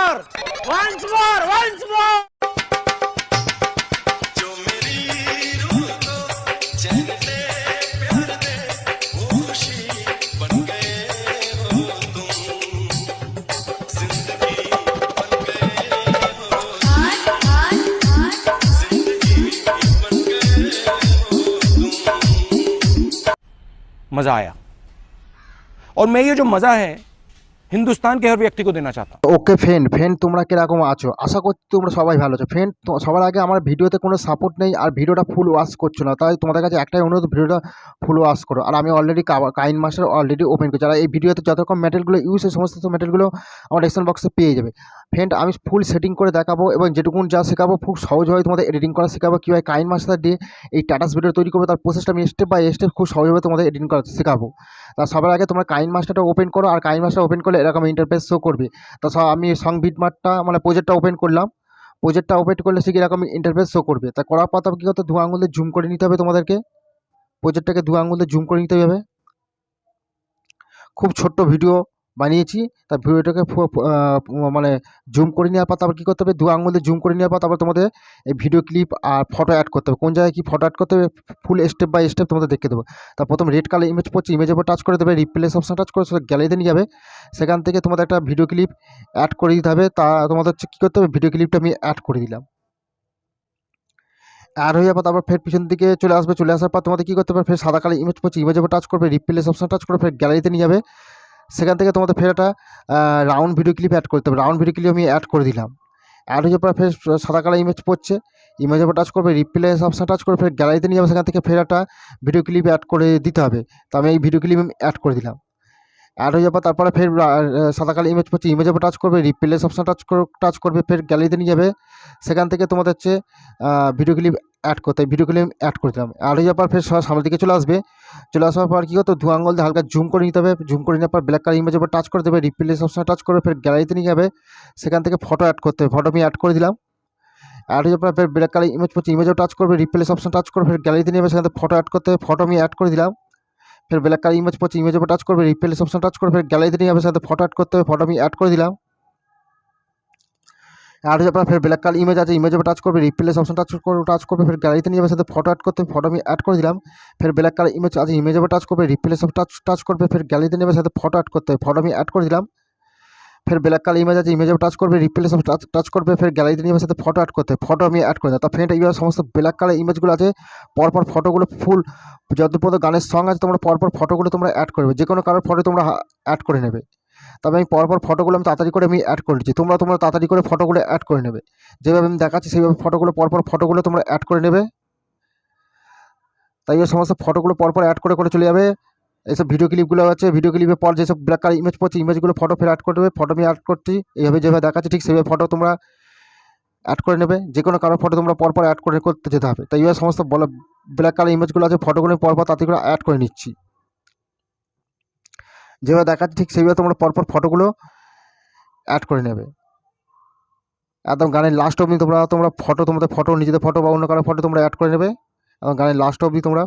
once more. मज़ा आया और मैं ये जो मज़ा है हिंदुस्तान के हर व्यक्ति को देना चाहता हूँ। ওকে ফ্রেন্ড তোমরা কিরকম আছো? আশা করছি তোমরা সবাই ভালো আছো। ফ্রেন্ড সবার আগে আমার ভিডিওতে কোনো সাপোর্ট নেই আর ভিডিওটা ফুল ওয়াচ করছো না, তাই তোমাদের কাছে একটাই অনুরোধ, ভিডিওটা ফুল ওয়াচ করো। আর আমি অলরেডি কাইন মাস্টার অলরেডি ওপেন করছি। আর এই ভিডিওতে যত রকম ম্যাটেরিয়ালগুলো ইউজ হয় সমস্ত ম্যাটেরিয়ালগুলো আমার ডেসক্রিপশন বক্সে পেয়ে যাবে। ফ্রেন্ড আমি ফুল সেটিং করে দেখাবো এবং যেটুকুন যা শেখাবো খুব সহজভাবে তোমাদের এডিটিং করা শেখাবো, কীভাবে কাইন মাস্টার দিয়ে এই টাটাস ভিডিও তৈরি করবো তার প্রসেসটা আমি স্টেপ বাই স্টেপ খুব সহজভাবে তোমাদের এডিটিং করা শেখাবো। তার সবার আগে তোমরা কাইন মাস্টারটা ওপেন করো, আর কাইন মাস্টার ওপেন করলে এরকম ইন্টারফেস শো করবে। তা আমি সংবিটমার্টটা মানে প্রজেক্টটা ওপেন করলাম, প্রজেক্টটা ওপেন করলে সে কীরকম ইন্টারফেস শো করবে। তা করার পর তবে কী করতে, 2 আঙুল দিয়ে জুম করে নিতে হবে তোমাদেরকে, প্রজেক্টটাকে 2 আঙুল দিয়ে জুম করে নিতে হবে। খুব ছোট্ট ভিডিও বানিয়েছি, তার ভিডিওটাকে মানে জুম করে নেওয়ার পর তারপর কী করতে হবে, 2 আঙুল দিয়ে জুম করে নেওয়ার পর তারপর তোমাদের এই ভিডিও ক্লিপ আর ফটো অ্যাড করতে হবে। কোন জায়গায় কী ফটো অ্যাড করতে হবে ফুল স্টেপ বাই স্টেপ তোমাদের দেখে দেবো। তা প্রথম রেড কালার ইমেজ পড়ছে, ইমেজের উপর টাচ করে দেবে, রিপ্লেস অপশন টাচ করে গ্যালারিতে নিয়ে যাবে। সেখান থেকে তোমাদের একটা ভিডিও ক্লিপ অ্যাড করে দিতে হবে। তা তোমাদের হচ্ছে কী করতে হবে, ভিডিও ক্লিপটা আমি অ্যাড করে দিলাম। অ্যাড হয়ে যাবে, তারপর ফের পিছন দিকে চলে আসবে। চলে আসার পর তোমাদের কী করতে হবে, ফের সাদা কালার ইমেজ পড়ছে, ইমেজের উপর টাচ করবে, রিপ্লেস অপশন টাচ করে ফের গ্যালারিতে নিয়ে যাবে। সেখান থেকে তোমাদের ফের একটা রাউন্ড ভিডিও ক্লিপ অ্যাড করতে হবে। রাউন্ড ভিডিও ক্লিপ আমি অ্যাড করে দিলাম। অ্যাড হয়ে যাওয়ার পর ফের সাদা কালার ইমেজ পড়ছে, ইমেজের উপর টাচ করবে, রিপ্লেস অপশন টাচ করে ফের গ্যালারিতে নিয়ে যাবে। সেখান থেকে ফের একটা ভিডিও ক্লিপ অ্যাড করে দিতে হবে। তো আমি এই ভিডিও ক্লিপ অ্যাড করে দিলাম। অ্যাড হয়ে যাওয়ার পর তারপরে ফের সাদা কালার ইমেজ পড়ছে, ইমেজের উপর টাচ করবে, রিপ্লেস অপশন টাচ করবে, ফের গ্যালারিতে নিয়ে যাবে। সেখান থেকে তোমাদের হচ্ছে ভিডিও ক্লিপ অ্যাড করতে হবে। ভিডিও ক্লিপ অ্যাড করে দিলাম। অ্যাড হয়ে যাওয়ার পর ফের সামনের দিকে চলে আসবে। চলে আসার পর কী করতে, 2 আঙুল দিয়ে হালকা জুম করে নিতে হবে। জুম করে নেওয়ার পর ব্ল্যাক কালার ইমেজের উপর টাচ করে দেবে, রিপ্লেস অপশন টাচ করে ফের গ্যালারিতে নিয়ে যাবে। সেখান থেকে ফটো অ্যাড করতে হবে। ফটো আমি অ্যাড করে দিলাম। অ্যাড হয়ে যাওয়ার পর ফের ব্ল্যাক কালার ইমেজ পড়ছে, ইমেজেও টাচ করবে, রিপ্লেস অপশন টাচ করে ফের গ্যালারিতে নিয়ে যাবে। সেখান থেকে ফটো অ্যাড করতে হবে। ফটো আমি অ্যাড করে দিলাম। ফের ব্ল্যাক কালার ইমেজ পড়ছে, ইমেজের উপর টাচ করবে, রিপ্লেস অপশন টাচ করে ফের গ্যালারিতে নিয়ে যাবে। সেখান থেকে ফটো অ্যাড করতে হবে। ফটো আমি অ্যাড করে দিলাম। অ্যাড হয়ে যাওয়ার পর ফের ব্ল্যাক কালার ইমেজ আছে, ইমেজের উপর টাচ করবে, রিপ্লেস অপশন টাচ করবে, ফের গ্যালারিতে নিয়ে যাবে। সাথে ফটো অ্যাড করতে হবে। ফটো আমি অ্যাড করে দিলাম। ফের ব্ল্যাক কালার ইমেজ আছে, ইমেজের উপর টাচ করবে, রিপ্লেস টাচ করবে, ফের গ্যালারিতে নেবে। সাথে ফটো অ্যাড করতে হবে। ফটো আমি অ্যাড করে দিলাম। ফের ব্ল্যাক কালার ইমেজ আছে, ইমেজের উপর টাচ করবে, রিপ্লেস টাচ করবে, ফের গ্যালারিতে নিয়ে যাবে। সাথে ফটো অ্যাড করতে হবে। ফটো আমি অ্যাড করে দিলাম। তা ফ্রেন্ড এইভাবে সমস্ত ব্ল্যাক কালার ইমেজগুলো আছে পরপর ফটোগুলো ফুল যত পর্যন্ত গানের সং আছে তোমরা পরপর ফটোগুলো তোমরা অ্যাড করবে। যে কোনো কারোর ফটো তোমরা অ্যাড করে নেবে। তবে আমি পরপর ফটোগুলো আমি তাড়াতাড়ি করে আমি অ্যাড করে দিচ্ছি, তোমরা তাড়াতাড়ি করে ফটোগুলো অ্যাড করে নেবে। যেভাবে আমি দেখাচ্ছি সেইভাবে ফটোগুলো পরপর ফটোগুলো তোমরা অ্যাড করে নেবে। তাই এই সমস্ত ফটোগুলো পরপর অ্যাড করে করে চলে যাবে। এইসব ভিডিও ক্লিপগুলো আছে, ভিডিও ক্লিপের পর যেসব ব্ল্যাক কালার ইমেজ পড়ছে, ইমেজগুলো ফটো ফের অ্যাড করে দেবে। ফটো আমি অ্যাড করছি, এইভাবে যেভাবে দেখাচ্ছি ঠিক সেইভাবে ফটো তোমরা অ্যাড করে নেবে। যে কোনো কারোর ফটো তোমরা পরপর অ্যাড করতে যেতে হবে। তাই এইভাবে সমস্ত ব্ল্যাক কালার ইমেজগুলো আছে ফটোগুলো পরপর তাড়াতাড়ি করে অ্যাড করে নিচ্ছি। যেভাবে দেখাচ্ছি ঠিক সেইভাবে তোমরা পরপর ফটোগুলো অ্যাড করে নেবে। একদম গানের লাস্ট অবধি তোমরা ফটো তোমাদের ফটো নিজেদের ফটো বা অন্য কারো ফটো তোমরা অ্যাড করে নেবে এবং গানের লাস্ট অবধি তোমরা।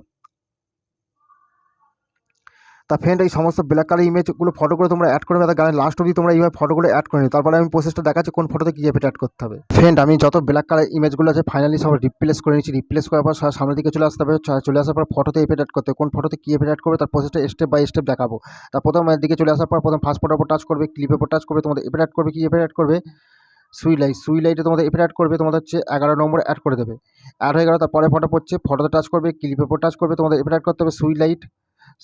তা ফ্রেন্ড এই সমস্ত ব্ল্যাক কালার ইমেজগুলো ফটোগুলো তোমরা অ্যাড করে নেবে। গানের লাস্ট অবধি তোমরা এইভাবে ফটোগুলো অ্যাড করে নেবে। তারপরে আমি প্রসেসটা দেখাচ্ছি কোন ফটোতে কী এফেক্ট অ্যাড করতে হবে। ফ্রেন্ড আমি যত ব্ল্যাক কালার ইমেজগুলো আছে ফাইনালি সব রিপ্লেস করে নিচ্ছি। রিপ্লেস করার পর সামনের দিকে চলে আসতে হবে। চলে আসার পর ফটোতে এফেক্ট অ্যাড করতে হবে। কোন ফটোতে কী এফেক্ট অ্যাড করবে তার প্রসেসটা স্টেপ বাই স্টেপ দেখাবো। তার প্রথম দিকে চলে আসার পর প্রথম ফার্স্ট ফটোর উপর টাচ করবে, ক্লিপের উপর টাচ করবে, তোমাদের এফেক্ট অ্যাড করবে। কী এফেক্ট অ্যাড করবে, সুই লাইটে তোমাদের এফেক্ট অ্যাড করবে। তোমাদের হচ্ছে 11 নম্বর অ্যাড করে দেবে। অ্যাড হয়ে গেল, তারপরে ফটো পড়ছে, ফটোতে টাচ করবে, ক্লিপের উপর টাচ করবে, তোমাদের এফেক্ট অ্যাড করতে হবে।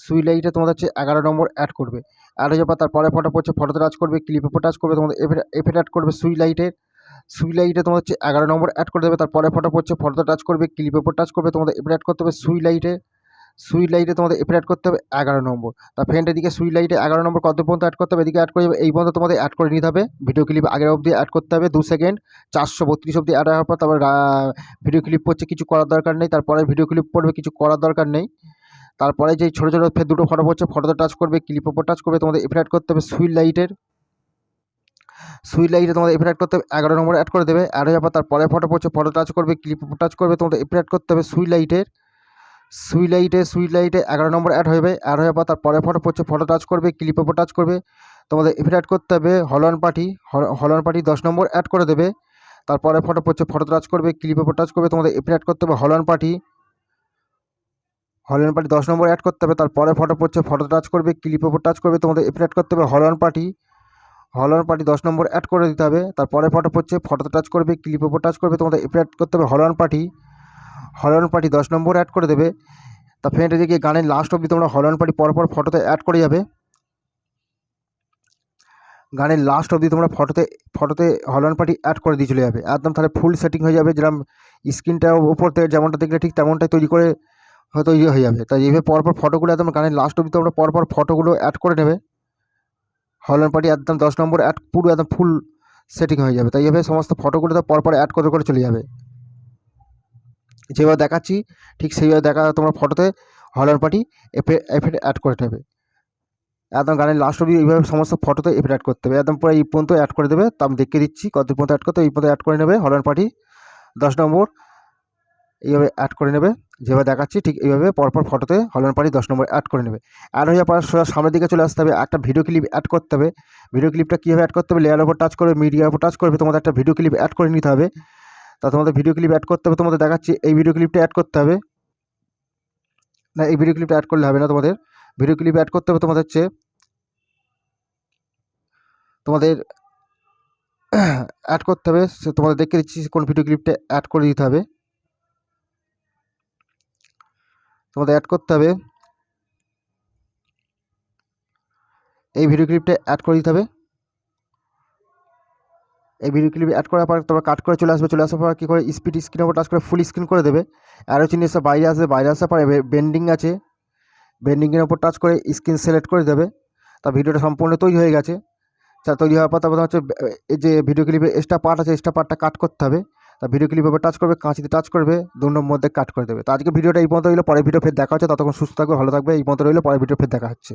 সুই লাইটে তোমাদের হচ্ছে 11 নম্বর অ্যাড করবে। অ্যাড হয়ে যাবার তারপরে ফটো পড়ছে, ফটোতে টাচ করবে, ক্লিপের উপর টাচ করবে, তোমাদের এফেক্ট অ্যাড করবে। সুই লাইটে তোমাদের হচ্ছে 11 নম্বর অ্যাড করে দেবে। তারপরে ফটো পড়ছে, ফটোতে টাচ করবে, ক্লিপের উপর টাচ করবে, তোমাদের এফেক্ট অ্যাড করতে হবে। সুই লাইটে তোমাদের এফেক্ট অ্যাড করতে হবে 11 নম্বর। তার ফ্রেন্ড এদিকে সুই লাইটে 11 নম্বর কত পর্যন্ত অ্যাড করতে হবে এদিকে অ্যাড করে যাবে। এই পর্যন্ত তোমাদের অ্যাড করে নিতে হবে। ভিডিও ক্লিপ আগের অবধি অ্যাড করতে হবে 2 সেকেন্ড 432 অবধি অ্যাড হওয়ার পর তারপর ভিডিও ক্লিপ পড়ছে, কিছু করার দরকার নেই। তারপরে ভিডিও ক্লিপ পড়বে, কিছু করার দরকার নেই। তারপরে যে ছোটো ছোটো ফের দুটো ফটো পড়ছে, ফটোতে টাচ করবে, ক্লিপের উপর টাচ করবে, তোমাদের এফেক্ট অ্যাড করতে হবে। সুই লাইটে তোমাদের এফেক্ট অ্যাড করতে হবে 11 নম্বর অ্যাড করে দেবে। অ্যাড হয়ে যাবার তারপরে ফটো পড়ছে, ফটো টাচ করবে, ক্লিপের উপর টাচ করবে, তোমাদের এফেক্ট অ্যাড করতে হবে। সুই লাইটে 11 নম্বর অ্যাড হয়ে যাবে। অ্যাড হয়ে যাবার তারপরে ফটো পড়ছে, ফটো টাচ করবে, ক্লিপের উপর টাচ করবে, তোমাদের এফেক্ট অ্যাড করতে হবে হলন পার্টি 10 নম্বর অ্যাড করে দেবে। তারপরে ফটো পড়ছে, ফটো টাচ করবে, ক্লিপ ওপর টাচ করবে, তোমাদের এফেক্ট অ্যাড করতে হবে হলন পার্টি 10 নম্বর অ্যাড করতে হবে। তারপরে ফটো পড়ছে, ফটো টাচ করবে, ক্লিপ ওপর টাচ করবে, তোমাদের এফেক্ট অ্যাড করতে হবে হলন পার্টি 10 নম্বর অ্যাড করে দিতে হবে। তারপরে ফটো পড়ছে, ফটোতে টাচ করবে, ক্লিপ ওপর টাচ করবে, তোমাদের এফেক্ট অ্যাড করতে হবে হলন পার্টি 10 নম্বর অ্যাড করে দেবে। তা ফ্রেন্ড এদিকে গানের লাস্ট অবধি তোমরা হলন পার্টি পরপর ফটোতে অ্যাড করে যাবে। গানের লাস্ট অবধি তোমরা ফটোতে হলন পার্টি অ্যাড করে দিয়ে চলে যাবে একদম, তাহলে ফুল সেটিং হয়ে যাবে। যেরকম স্ক্রিনটা উপর থেকে যেমনটা দেখলে ঠিক তেমনটাই তৈরি করে হয়তো ইয়ে হয়ে যাবে। তাই এইভাবে পরপর ফটোগুলো একদম গানের লাস্ট অবধি তোমরা পরপর ফটোগুলো অ্যাড করে নেবে। হলন পার্টি একদম 10 নম্বর অ্যাড পুরো একদম ফুল সেটিং হয়ে যাবে। তাই এইভাবে সমস্ত ফটোগুলোতে পরপর অ্যাড করে চলে যাবে। যেভাবে দেখাচ্ছি ঠিক সেইভাবে তোমরা ফটোতে হলন পার্টি এফেক্ট অ্যাড করে নেবে। একদম গানের লাস্ট অবধি এইভাবে সমস্ত ফটোতে এফেক্ট অ্যাড করতে হবে। একদম পুরো এই পর্যন্ত অ্যাড করে দেবে। তা আমি দেখিয়ে দিচ্ছি কত পর্যন্ত অ্যাড করতে, এই পর্যন্ত অ্যাড করে নেবে হলন পার্টি 10 নম্বর এইভাবে অ্যাড করে নেবে। যেভাবে দেখাচ্ছি ঠিক এইভাবে পরপর ফটোতে হলন পার্টি 10 নম্বর অ্যাড করে নেবে। অ্যাড হয়ে যাওয়ার পর সোজা সামনের দিকে চলে আসতে হবে। একটা ভিডিও ক্লিপ অ্যাড করতে হবে। ভিডিও ক্লিপটা কীভাবে অ্যাড করতে হবে, লেয়ার ওপর টাচ করবে, মিডিয়ার ওপর টাচ করবে, তোমাদের একটা ভিডিও ক্লিপ অ্যাড করে নিতে হবে। তা তোমাদের ভিডিও ক্লিপ অ্যাড করতে হবে, তোমাদের দেখাচ্ছি এই ভিডিও ক্লিপটা অ্যাড করতে হবে। না, এই ভিডিও ক্লিপটা অ্যাড করলে হবে না, তোমাদের ভিডিও ক্লিপ অ্যাড করতে হবে। তোমাদের অ্যাড করতে হবে, তোমাদের দেখে দিচ্ছি কোন ভিডিও ক্লিপটা অ্যাড করে দিতে হবে। তোমাদের অ্যাড করতে হবে এই ভিডিও ক্লিপটা অ্যাড করে দিতে হবে। এই ভিডিও ক্লিপ অ্যাড করার পর তোমরা কাট করে চলে আসার পর কী করে স্পিড স্ক্রিন ওপর টাচ করে ফুল স্ক্রিন করে দেবে। অ্যারো চিহ্ন এসে বাইরে আসার পরে বেন্ডিং আছে, বেন্ডিংয়ের ওপর টাচ করে স্ক্রিন সিলেক্ট করে দেবে। তা ভিডিওটা সম্পূর্ণ তৈরি হয়ে গেছে। তৈরি হওয়ার পর তারপর হচ্ছে এই যে ভিডিও ক্লিপের এক্সট্রা পার্ট আছে, এক্সট্রা পার্টটা কাট করতে হবে। তা ভিডিও ক্লিপের ওপর টাচ করবে, কাঁচিতে টাচ করবে, 2 নম্বর মধ্যে কাট করে দেবে। তো আজকে ভিডিওটা এই পর্যন্ত রইলো, পরের ভিডিও ফের দেখা হচ্ছে। ততক্ষণ সুস্থ থাকবে, ভালো থাকবে। এই পর্যন্ত রইলো, পরের ভিডিও ফের দেখা হচ্ছে।